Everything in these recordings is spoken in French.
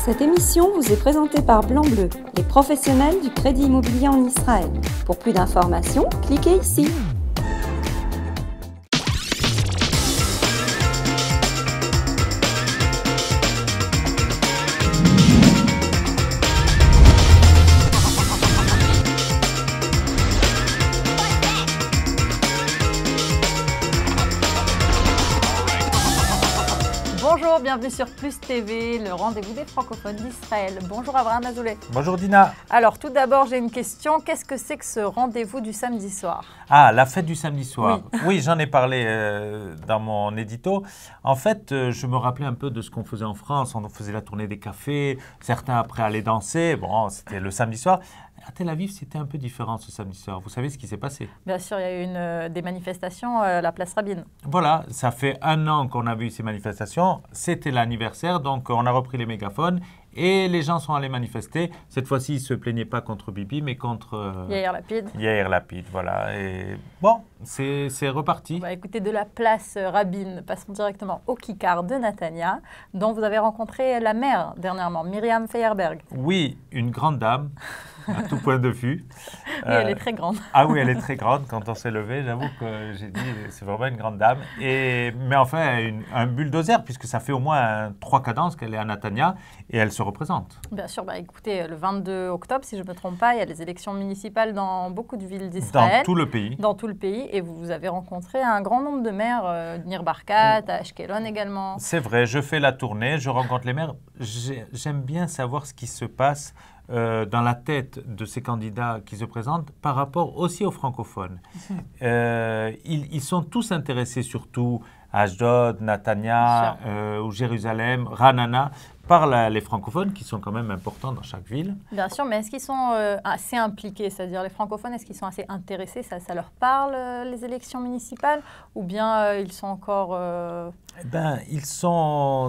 Cette émission vous est présentée par Blanc-Bleu, les professionnels du crédit immobilier en Israël. Pour plus d'informations, cliquez ici. Bonjour, bienvenue sur Plus TV, le rendez-vous des francophones d'Israël. Bonjour Abraham Azoulay. Bonjour Dina. Alors tout d'abord, j'ai une question. Qu'est-ce que c'est que ce rendez-vous du samedi soir? Ah, la fête du samedi soir. Oui, Oui, j'en ai parlé dans mon édito. En fait, je me rappelais un peu de ce qu'on faisait en France. On faisait la tournée des cafés, certains après allaient danser. Bon, c'était le samedi soir. À Tel Aviv, c'était un peu différent ce samedi soir. Vous savez ce qui s'est passé? bien sûr, il y a eu des manifestations à la place Rabin. Voilà, ça fait 1 an qu'on a vu ces manifestations. C'était l'anniversaire, donc on a repris les mégaphones et les gens sont allés manifester. Cette fois-ci, ils ne se plaignaient pas contre Bibi, mais contre Yair Lapid. Yair Lapid. Voilà. Et bon, c'est reparti. On va écouter de la place Rabin. Passons directement au Kikar de Netanya, dont vous avez rencontré la maire dernièrement, Myriam Feyerberg. Oui, une grande dame, à tout point de vue. Oui, elle est très grande. Ah oui, elle est très grande. Quand on s'est levé, j'avoue que j'ai dit, c'est vraiment une grande dame. Mais enfin, un bulldozer, puisque ça fait au moins 3 cadences qu'elle est à Netanya et elle se représente. Bien sûr, écoutez, le 22 octobre, si je ne me trompe pas, il y a les élections municipales dans beaucoup de villes d'Israël. Dans tout le pays. Dans tout le pays. Et vous avez rencontré un grand nombre de maires, Nir Barkat, à Ashkelon également. C'est vrai, je fais la tournée, je rencontre les maires. J'aime bien savoir ce qui se passe dans la tête de ces candidats qui se présentent par rapport aussi aux francophones. Ils sont tous intéressés surtout à Ashdod, Netanya, ou Jérusalem, Ranana, par les francophones qui sont quand même importants dans chaque ville. Bien sûr, mais est-ce qu'ils sont assez impliqués? C'est-à-dire les francophones, est-ce qu'ils sont assez intéressés? Ça leur parle, les élections municipales? Ou bien ils sont encore... Ils sont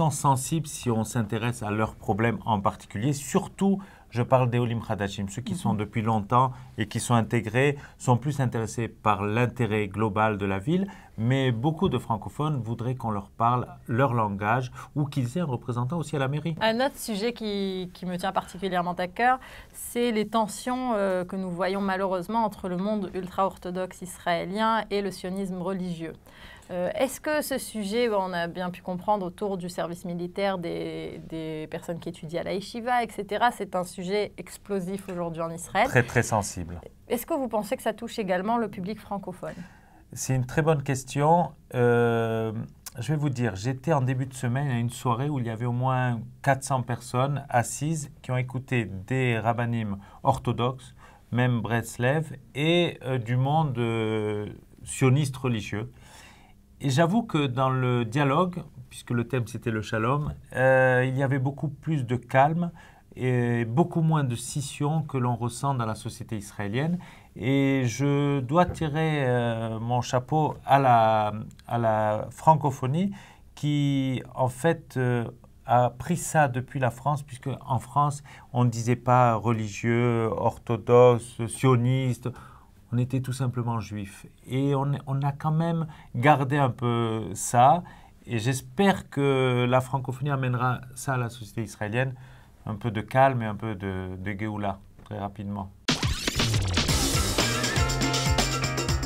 sensibles si on s'intéresse à leurs problèmes en particulier. Surtout, je parle des Olim Hadashim, ceux qui sont depuis longtemps et qui sont intégrés, sont plus intéressés par l'intérêt global de la ville. Mais beaucoup de francophones voudraient qu'on leur parle leur langage ou qu'ils aient un représentant aussi à la mairie. Un autre sujet qui me tient particulièrement à cœur, c'est les tensions que nous voyons malheureusement entre le monde ultra-orthodoxe israélien et le sionisme religieux. Est-ce que ce sujet, on a bien pu comprendre autour du service militaire des personnes qui étudient à la yeshiva, etc., c'est un sujet explosif aujourd'hui en Israël. Très, très sensible. Est-ce que vous pensez que ça touche également le public francophone? C'est une très bonne question. Je vais vous dire, j'étais en début de semaine à une soirée où il y avait au moins 400 personnes assises qui ont écouté des rabbinim orthodoxes, même Breslev, et du monde sioniste religieux. Et j'avoue que dans le dialogue, puisque le thème c'était le shalom, il y avait beaucoup plus de calme et beaucoup moins de scission que l'on ressent dans la société israélienne. Et je dois tirer mon chapeau à la francophonie qui, en fait, a pris ça depuis la France, puisque en France, on ne disait pas religieux, orthodoxe, sioniste. On était tout simplement juifs. Et on a quand même gardé un peu ça. Et j'espère que la francophonie amènera ça à la société israélienne. Un peu de calme et un peu de Géoula, très rapidement.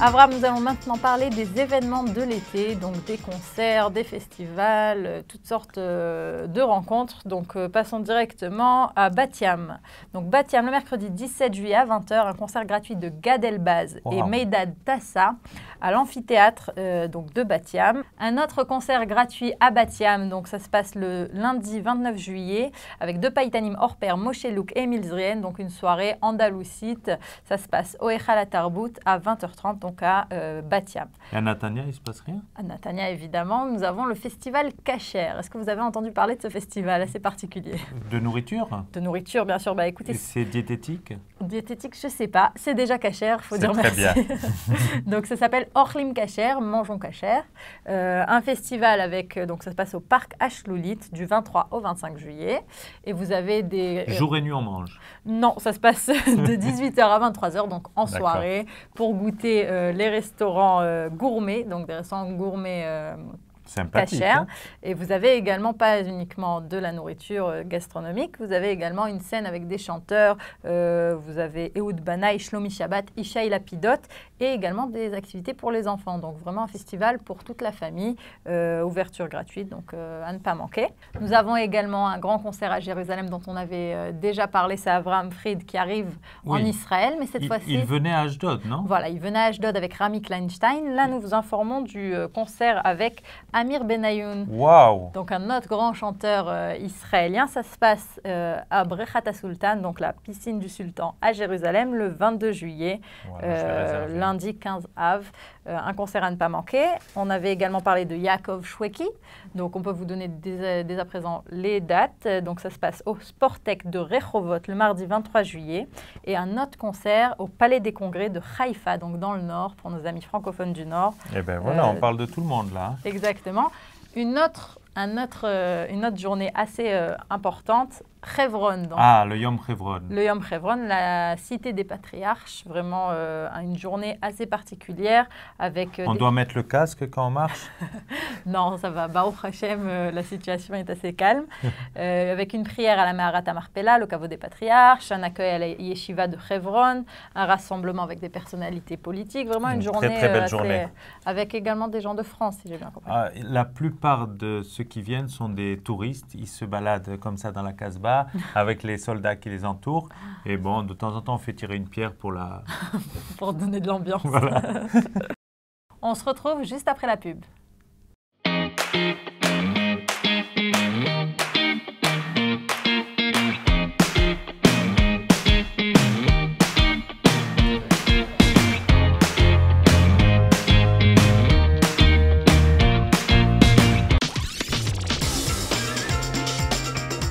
Abraham, nous allons maintenant parler des événements de l'été, donc des concerts, des festivals, toutes sortes de rencontres. Donc passons directement à Bat Yam. Donc Bat Yam, le mercredi 17 juillet à 20h, un concert gratuit de Gad Elbaz et Meidad Tassa à l'amphithéâtre donc de Bat Yam. Un autre concert gratuit à Bat Yam, donc ça se passe le lundi 29 juillet avec 2 païtanim hors pair, Moshe Louk et Emile Zrien, donc une soirée andaloucite. Ça se passe au Echal Tarbout à 20h30. Donc à Bat Yam. Et à Netanya, il ne se passe rien? À Netanya, évidemment, nous avons le festival Kasher. Est-ce que vous avez entendu parler de ce festival assez particulier? De nourriture? De nourriture, bien sûr. Écoutez, c'est diététique? Diététique, je ne sais pas. C'est déjà Kasher, il faut dire merci. Très bien. Donc ça s'appelle Orlim Kasher, Mangeons Kasher. Un festival avec, donc ça se passe au parc Ashloulit du 23 au 25 juillet. Et vous avez des... Jour et nuit, on mange? Non, ça se passe de 18h à 23h, donc en soirée, pour goûter les restaurants gourmets, donc des restaurants gourmets Sympathique, cachère. hein. Et vous avez également, pas uniquement de la nourriture gastronomique, vous avez également une scène avec des chanteurs. Vous avez Ehud Banaï, Shlomi Shabbat, Ishaï Lapidot et également des activités pour les enfants. Donc vraiment un festival pour toute la famille, ouverture gratuite, donc à ne pas manquer. Nous avons également un grand concert à Jérusalem dont on avait déjà parlé, c'est Avraham Fried qui arrive en Israël, mais cette fois-ci... Il venait à Ashdod, non? Voilà, il venait à Ashdod avec Rami Kleinstein. Là, nous vous informons du concert avec Amir Benayoun. Waouh! Donc un autre grand chanteur israélien. Ça se passe à Brechat HaSultan, donc la piscine du Sultan à Jérusalem, le 22 juillet, Voilà, lundi 15 Av. Un concert à ne pas manquer. On avait également parlé de Yaakov Shweki. Donc on peut vous donner dès à présent les dates. Donc ça se passe au Sportec de Rehovot le mardi 23 juillet. Et un autre concert au Palais des Congrès de Haïfa, donc dans le Nord, pour nos amis francophones du Nord. Eh bien voilà, on parle de tout le monde là. Exactement. Une autre journée assez importante, Hebron. Donc, le Yom Hebron. Le Yom Hebron, la cité des patriarches, vraiment une journée assez particulière avec... On doit mettre le casque quand on marche? Non, ça va. Baruch Hashem, la situation est assez calme. Avec une prière à la Meharat HaMarpela, le caveau des patriarches, un accueil à la yeshiva de Hebron, un rassemblement avec des personnalités politiques. Vraiment une journée très belle journée. Avec également des gens de France, si j'ai bien compris. La plupart de ceux qui viennent sont des touristes. Ils se baladent comme ça dans la Casbah avec les soldats qui les entourent. Et bon, de temps en temps, on fait tirer une pierre pour la... pour donner de l'ambiance. Voilà. On se retrouve juste après la pub.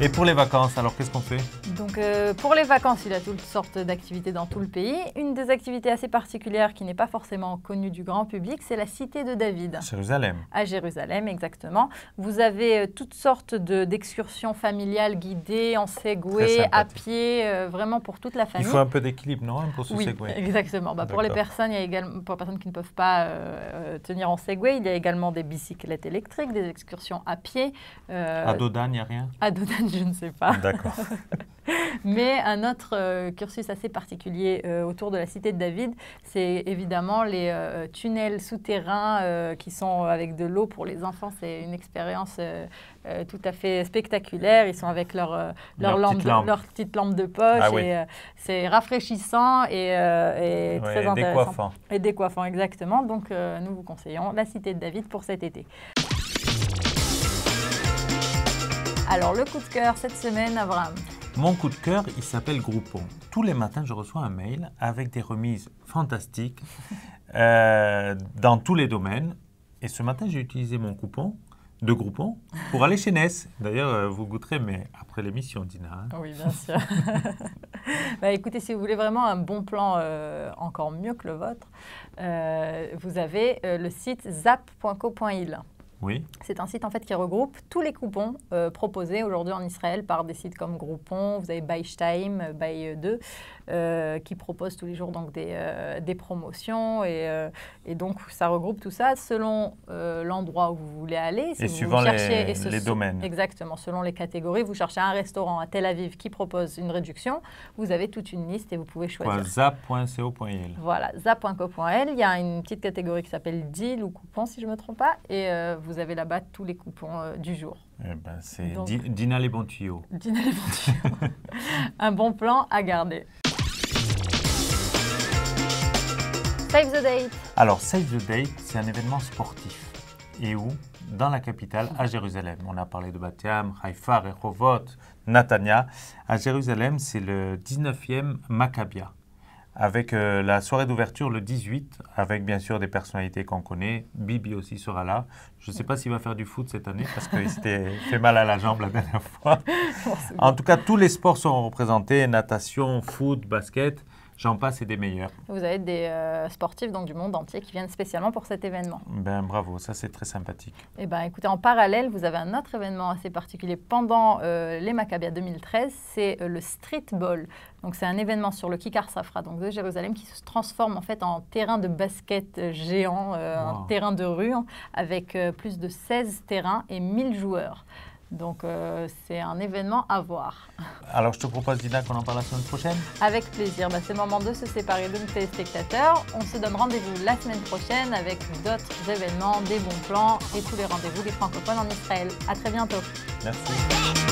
Et pour les vacances, alors qu'est-ce qu'on fait? Donc pour les vacances, il y a toutes sortes d'activités dans tout le pays. Une des activités assez particulières qui n'est pas forcément connue du grand public, c'est la Cité de David. Jérusalem. À Jérusalem, exactement. Vous avez toutes sortes d'excursions familiales guidées en Segway, à pied, vraiment pour toute la famille. Il faut un peu d'équilibre, non, pour ce Segway? Exactement. Pour les personnes, il y a également, pour les personnes qui ne peuvent pas tenir en Segway, il y a également des bicyclettes électriques, des excursions à pied. À Dodan, il n'y a rien? À Dodan, je ne sais pas. D'accord. Mais un autre cursus assez particulier autour de la Cité de David, c'est évidemment les tunnels souterrains qui sont avec de l'eau pour les enfants. C'est une expérience tout à fait spectaculaire. Ils sont avec leur petite lampe de poche. C'est rafraîchissant et très intéressant. Décoiffant. Et décoiffant, exactement. Donc, nous vous conseillons la Cité de David pour cet été. Alors, le coup de cœur cette semaine, Avraham. Mon coup de cœur, il s'appelle Groupon. Tous les matins, je reçois un mail avec des remises fantastiques dans tous les domaines. Et ce matin, j'ai utilisé mon coupon de Groupon pour aller chez Ness. D'ailleurs, vous goûterez, mais après l'émission, Dina. Hein. Oui, bien sûr. Écoutez, si vous voulez vraiment un bon plan encore mieux que le vôtre, vous avez le site zap.co.il. Oui. C'est un site en fait qui regroupe tous les coupons proposés aujourd'hui en Israël par des sites comme Groupon, vous avez Buy2, Buy2 qui proposent tous les jours donc des promotions et donc ça regroupe tout ça selon l'endroit où vous voulez aller. Si et vous suivant cherchez, les domaines. Exactement, selon les catégories. Vous cherchez un restaurant à Tel Aviv qui propose une réduction, vous avez toute une liste et vous pouvez choisir. Zap.co.il. Voilà, zap.co.il. Il y a une petite catégorie qui s'appelle deal ou coupon si je ne me trompe pas et vous avez là-bas tous les coupons du jour. Eh ben, c'est Dina les bons tuyaux. Dina les bons tuyaux. Un bon plan à garder. Save the Date. Alors, Save the Date, c'est un événement sportif. Et où? Dans la capitale, à Jérusalem. On a parlé de Bat-Yam, Haïfa, Rehovot, Natania. À Jérusalem, c'est le 19e Maccabia. Avec la soirée d'ouverture le 18, avec bien sûr des personnalités qu'on connaît. Bibi aussi sera là. Je ne sais pas s'il va faire du foot cette année parce qu'il s'était fait mal à la jambe la dernière fois. En tout cas, tous les sports seront représentés, natation, foot, basket. J'en passe et des meilleurs. Vous avez des sportifs donc, du monde entier qui viennent spécialement pour cet événement. Ben, bravo, ça c'est très sympathique. Eh ben, écoutez, en parallèle, vous avez un autre événement assez particulier pendant les Maccabias 2013, c'est le Street Ball. Donc, c'est un événement sur le Kikar Safra donc, de Jérusalem qui se transforme en fait en terrain de basket géant, un terrain de rue avec plus de 16 terrains et 1000 joueurs. Donc, c'est un événement à voir. Alors, je te propose, Dina, qu'on en parle la semaine prochaine. Avec plaisir. C'est le moment de se séparer de nos téléspectateurs. On se donne rendez-vous la semaine prochaine avec d'autres événements, des bons plans et tous les rendez-vous des francophones en Israël. À très bientôt. Merci.